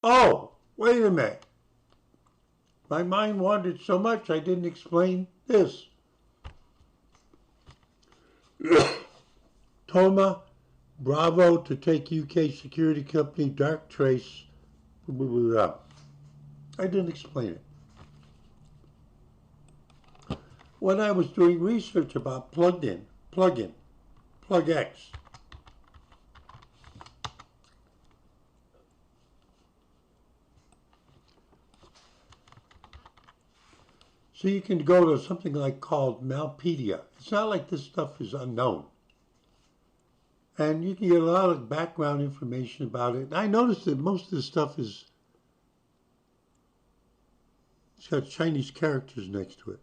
Oh, wait a minute. My mind wandered so much I didn't explain this. Toma Bravo to take UK security company Darktrace. I didn't explain it. When I was doing research about plugin, PlugX, so you can go to something like called Malpedia. It's not like this stuff is unknown. And you can get a lot of background information about it. And I noticed that most of this stuff it's got Chinese characters next to it.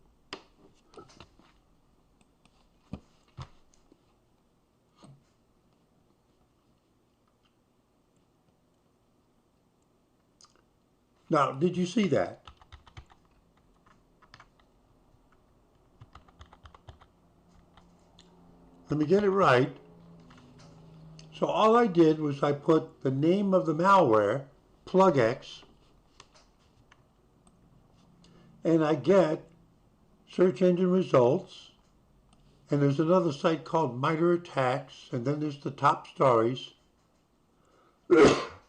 Now, did you see that? Let me get it right. So all I did was I put the name of the malware, PlugX, and I get search engine results, and there's another site called MITRE Attacks, and then there's the top stories.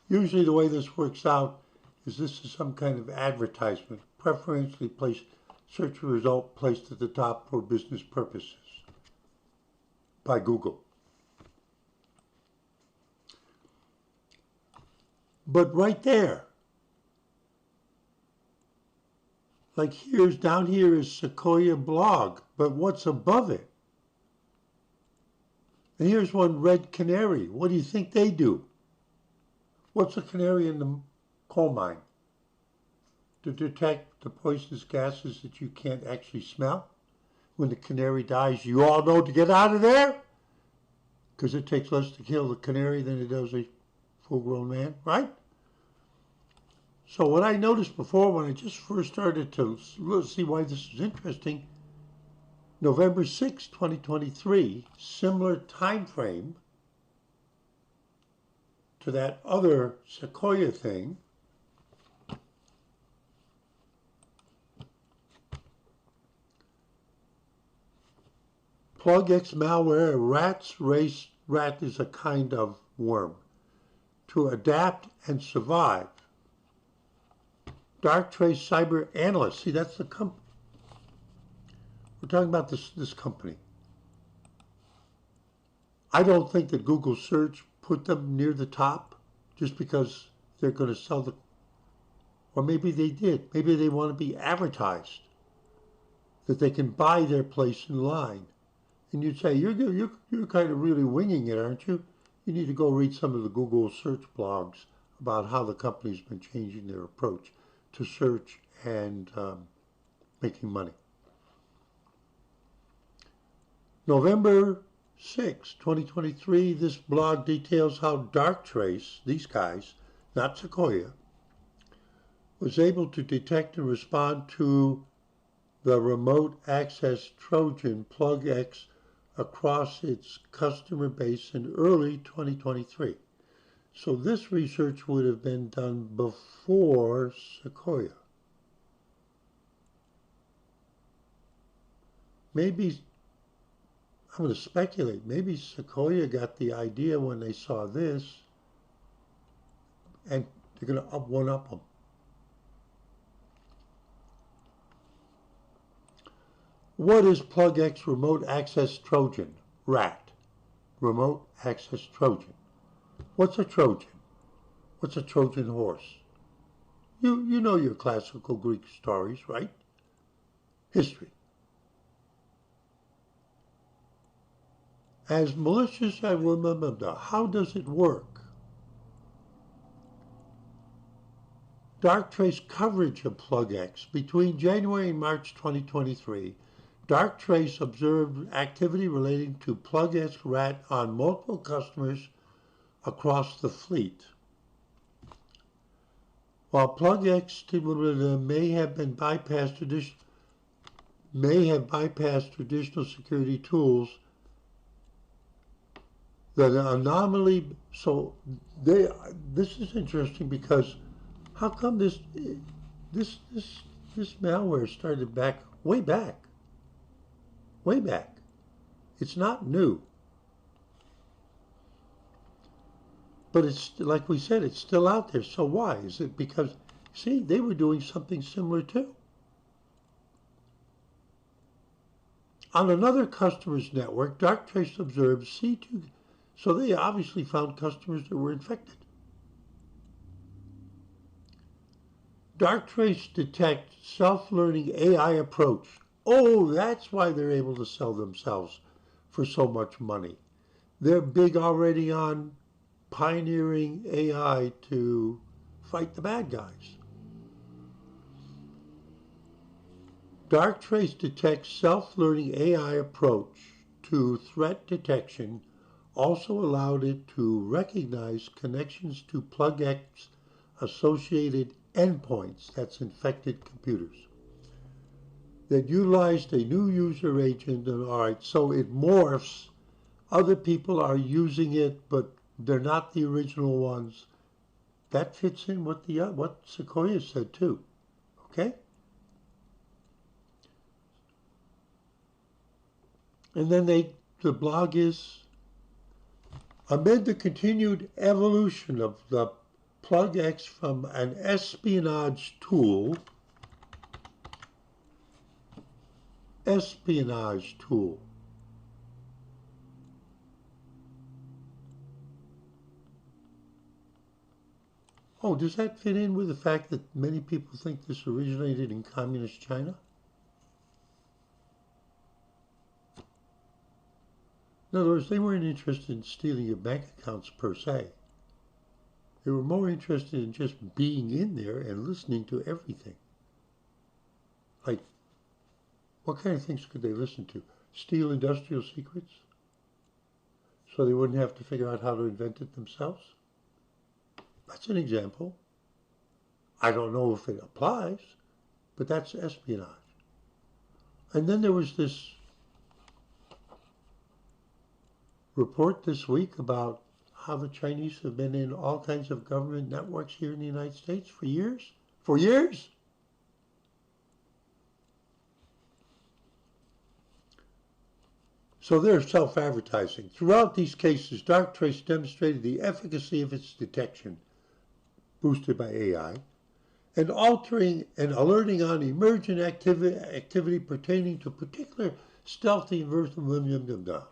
Usually the way this works out is this is some kind of advertisement, preferentially placed search result placed at the top for business purposes by Google. But right there, like down here is Sequoia blog, but what's above it? And here's one, Red Canary. What do you think they do? What's a canary in the coal mine? To detect the poisonous gases that you can't actually smell? When the canary dies, you all know to get out of there? Because it takes less to kill the canary than it does a full-grown man, right? So what I noticed before when I just first started to see why this is interesting, November 6, 2023, similar time frame to that other Sequoia thing, PlugX malware, rat is a kind of worm, to adapt and survive. Darktrace Cyber Analyst. See, that's the company. We're talking about this company. I don't think that Google search put them near the top just because they're going to sell the, or maybe they did. Maybe they want to be advertised, that they can buy their place in line. And you'd say, you're kind of really winging it, aren't you? You need to go read some of the Google search blogs about how the company's been changing their approach to search and making money. November 6, 2023, this blog details how Darktrace, these guys, not Sequoia, was able to detect and respond to the remote access Trojan PlugX across its customer base in early 2023. So this research would have been done before Sequoia. Maybe, I'm going to speculate, maybe Sequoia got the idea when they saw this and they're going to one-up them. What is PlugX Remote Access Trojan? RAT. Remote Access Trojan. What's a Trojan? What's a Trojan horse? You know your classical Greek stories, right? History. As malicious as how does it work? Darktrace coverage of PlugX. Between January and March 2023, Darktrace observed activity relating to PlugX RAT on multiple customers across the fleet. While PlugX may have bypassed traditional security tools, the anomaly. So this is interesting because How come this this malware started way back, way back? It's not new, but it's like we said, it's still out there. So why? Is it because, see, they were doing something similar too? On another customer's network, Darktrace observed C2, so they obviously found customers that were infected. Darktrace detects self-learning AI approach. Oh, that's why they're able to sell themselves for so much money. They're big already on pioneering AI to fight the bad guys. Darktrace detects self-learning AI approach to threat detection also allowed it to recognize connections to PlugX associated endpoints, that's infected computers, that utilized a new user agent. And all right, so it morphs. Other people are using it, but they're not the original ones. That fits in with what Sequoia said too. Okay? And then the blog is, amid the continued evolution of the PlugX from an espionage tool, Oh, does that fit in with the fact that many people think this originated in communist China? In other words, they weren't interested in stealing your bank accounts per se. They were more interested in just being in there and listening to everything. Like, what kind of things could they listen to? Steal industrial secrets? So they wouldn't have to figure out how to invent it themselves? That's an example. I don't know if it applies, but that's espionage. And then there was this report this week about how the Chinese have been in all kinds of government networks here in the United States for years. For years? So they're self-advertising. Throughout these cases, Darktrace demonstrated the efficacy of its detection, boosted by AI, and altering and alerting on emergent activity pertaining to particular stealthy and versatile.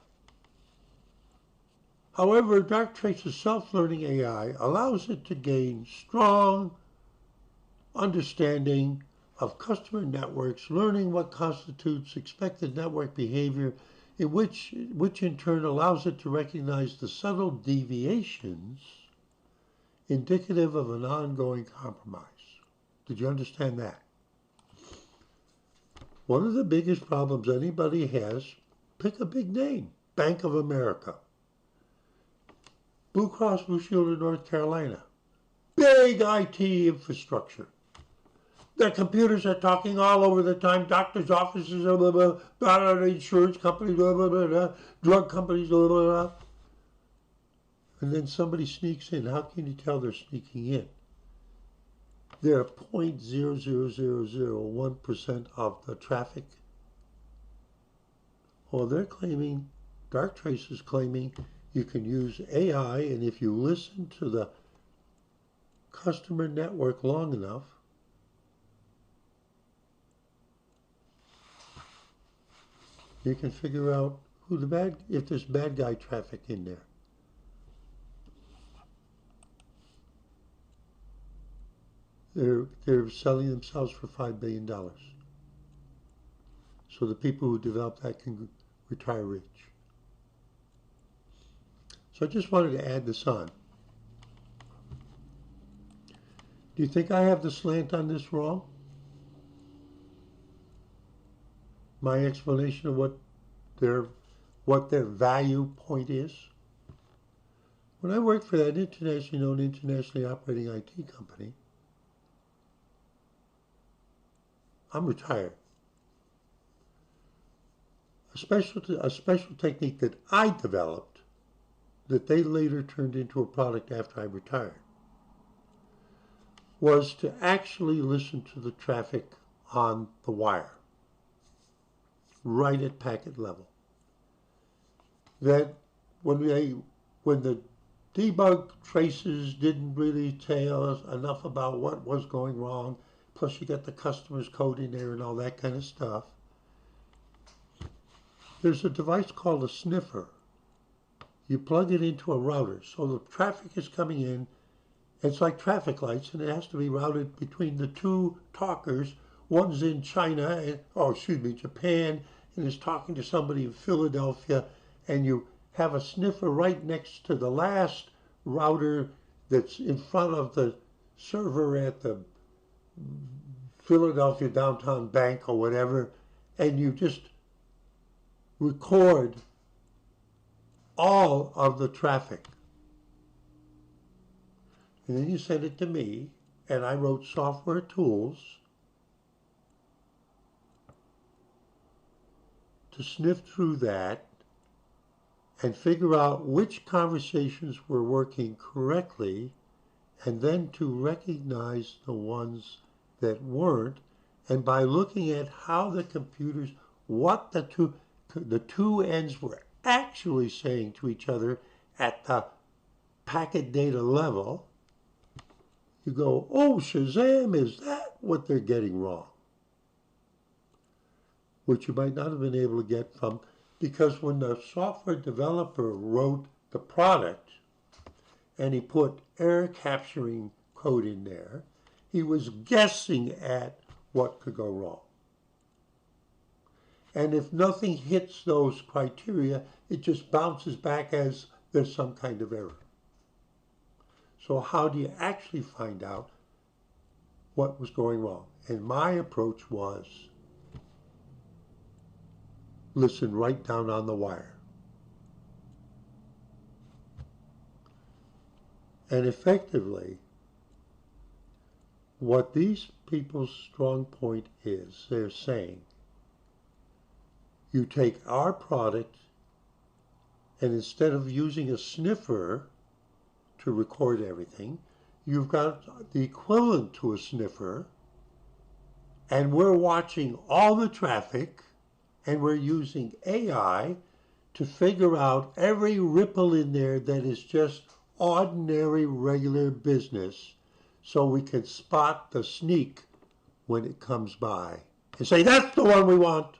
However, Darktrace's self-learning AI allows it to gain strong understanding of customer networks, learning what constitutes expected network behavior, which in turn allows it to recognize the subtle deviations indicative of an ongoing compromise. Did you understand that? One of the biggest problems anybody has, pick a big name, Bank of America, Blue Cross Blue Shield of North Carolina, big IT infrastructure. Their computers are talking all over the time, doctors' offices, blah, blah, blah, insurance companies, blah, blah, blah, blah, drug companies, blah, blah, blah. And then somebody sneaks in. How can you tell they're sneaking in? They're 0.00001% of the traffic. Well, they're claiming, Darktrace is claiming, you can use AI, and if you listen to the customer network long enough, you can figure out if there's bad guy traffic in there. They're selling themselves for $5 billion. So the people who develop that can retire rich. So I just wanted to add this on. Do you think I have the slant on this wrong? My explanation of what their value point is? When I worked for that internationally known, internationally operating IT company, I'm retired. A special technique that I developed that they later turned into a product after I retired was to actually listen to the traffic on the wire, right at packet level. That when the debug traces didn't really tell us enough about what was going wrong, plus you got the customer's code in there and all that kind of stuff, there's a device called a sniffer. You plug it into a router, so the traffic is coming in. It's like traffic lights, and it has to be routed between the two talkers. One's in China, Japan, and is talking to somebody in Philadelphia, and you have a sniffer right next to the last router that's in front of the server at the Philadelphia downtown bank or whatever, and you just record all of the traffic. And then you send it to me, and I wrote software tools to sniff through that and figure out which conversations were working correctly, and then to recognize the ones that weren't, and by looking at how the computers, what the two ends were actually saying to each other at the packet data level, you go, oh, Shazam, is that what they're getting wrong? Which you might not have been able to get from, because when the software developer wrote the product and he put error capturing code in there, he was guessing at what could go wrong. And if nothing hits those criteria, it just bounces back as there's some kind of error. So how do you actually find out what was going wrong? And my approach was listen right down on the wire. And effectively, what these people's strong point is, they're saying, you take our product, and instead of using a sniffer to record everything, you've got the equivalent to a sniffer, and we're watching all the traffic, and we're using AI to figure out every ripple in there that is just ordinary, regular business, so we can spot the sneak when it comes by and say, that's the one we want.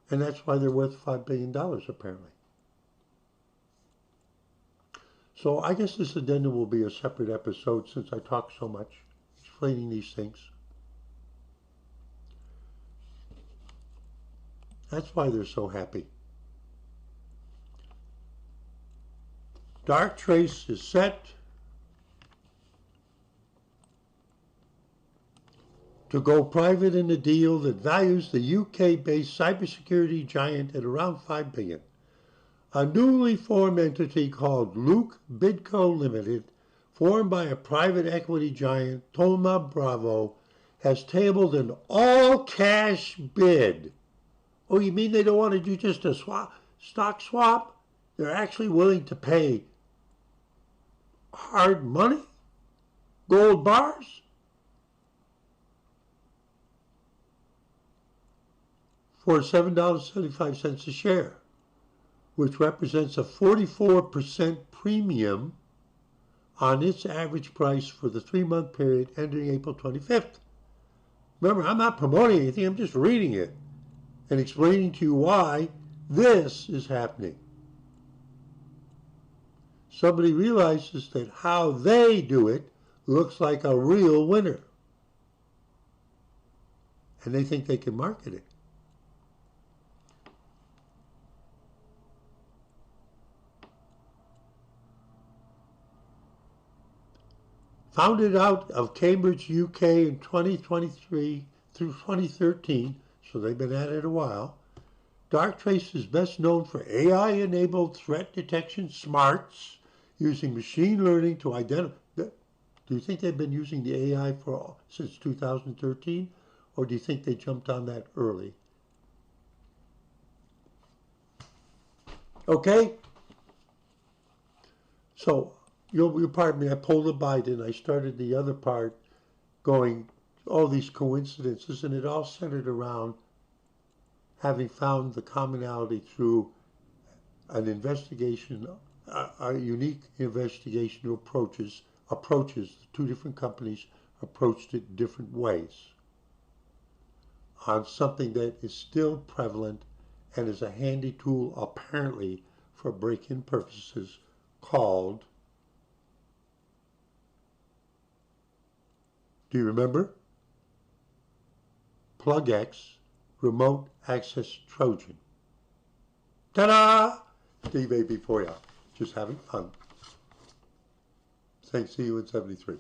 And that's why they're worth $5 billion, apparently. So I guess this addendum will be a separate episode since I talk so much explaining these things. That's why they're so happy. Darktrace is set to go private in a deal that values the UK-based cybersecurity giant at around $5 billion. A newly formed entity called Luke Bidco Limited, formed by a private equity giant, Thoma Bravo, has tabled an all-cash bid. Oh, you mean they don't want to do just a stock swap? They're actually willing to pay hard money? Gold bars? For $7.75 a share, which represents a 44% premium on its average price for the 3-month period ending April 25th. Remember, I'm not promoting anything, I'm just reading it and explaining to you why this is happening. Somebody realizes that how they do it looks like a real winner, and they think they can market it. Founded out of Cambridge, UK in 2023 through 2013, so they've been at it a while, Darktrace is best known for AI-enabled threat detection smarts using machine learning to identify. Do you think they've been using the AI since 2013, or do you think they jumped on that early? Okay. So you'll pardon me, I pulled a Biden, I started the other part going, all these coincidences, and it all centered around having found the commonality through an investigation, a unique investigation of approaches, two different companies approached it different ways on something that is still prevalent and is a handy tool apparently for break-in purposes called, do you remember? PlugX Remote Access Trojan. Ta-da! Steve A. for you. Just having fun. Thanks, see you in 73.